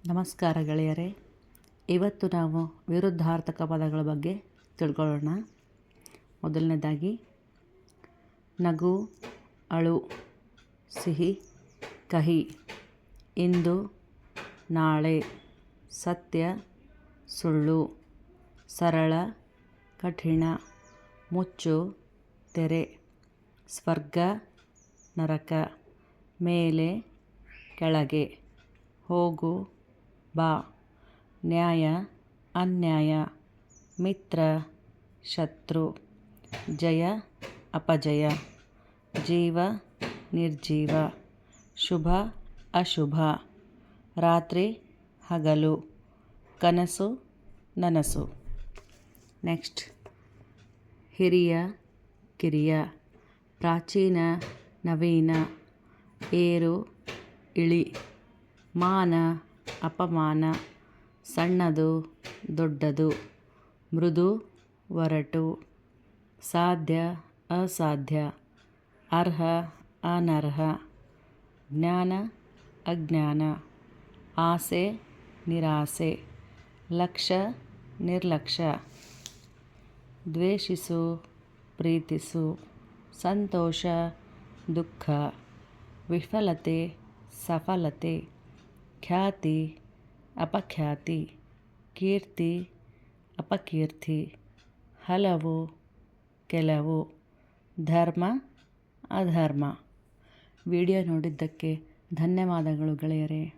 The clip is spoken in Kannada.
ನಮಸ್ಕಾರ ಗೆಳೆಯರೇ. ಇವತ್ತು ನಾವು ವಿರುದ್ಧಾರ್ಥಕ ಪದಗಳ ಬಗ್ಗೆ ತಿಳ್ಕೊಳ್ಳೋಣ. ಮೊದಲನೇದಾಗಿ ನಗು, ಅಳು, ಸಿಹಿ, ಕಹಿ, ಇಂದು, ನಾಳೆ, ಸತ್ಯ, ಸುಳ್ಳು, ಸರಳ, ಕಠಿಣ, ಮುಚ್ಚು, ತೆರೆ, ಸ್ವರ್ಗ, ನರಕ, ಮೇಲೆ, ಕೆಳಗೆ, ಹೋಗು, ಬಾ, ನ್ಯಾಯ, ಅನ್ಯಾಯ, ಮಿತ್ರ, ಶತ್ರು, ಜಯ, ಅಪಜಯ, ಜೀವ, ನಿರ್ಜೀವ, ಶುಭ, ಅಶುಭ, ರಾತ್ರಿ, ಹಗಲು, ಕನಸು, ನನಸು. ನೆಕ್ಸ್ಟ್ ಹಿರಿಯ, ಕಿರಿಯ, ಪ್ರಾಚೀನ, ನವೀನ, ಏರು, ಇಳಿ, ಮಾನ, ಅಪಮಾನ, ಸಣ್ಣದು, ದೊಡ್ಡದು, ಮೃದು, ಒರಟು, ಸಾಧ್ಯ, ಅಸಾಧ್ಯ, ಅರ್ಹ, ಅನರ್ಹ, ಜ್ಞಾನ, ಅಜ್ಞಾನ, ಆಸೆ, ನಿರಾಸೆ, ಲಕ್ಷ್ಯ, ನಿರ್ಲಕ್ಷ್ಯ, ದ್ವೇಷಿಸು, ಪ್ರೀತಿಸು, ಸಂತೋಷ, ದುಃಖ, ವಿಫಲತೆ, ಸಫಲತೆ, ಖ್ಯಾತಿ, ಅಪಖ್ಯಾತಿ, ಕೀರ್ತಿ, ಅಪಕೀರ್ತಿ, ಹಲವು, ಕೆಲವು, ಧರ್ಮ, ಅಧರ್ಮ. ವಿಡಿಯೋ ನೋಡಿದ್ದಕ್ಕೆ ಧನ್ಯವಾದಗಳು ಗೆಳೆಯರೇ.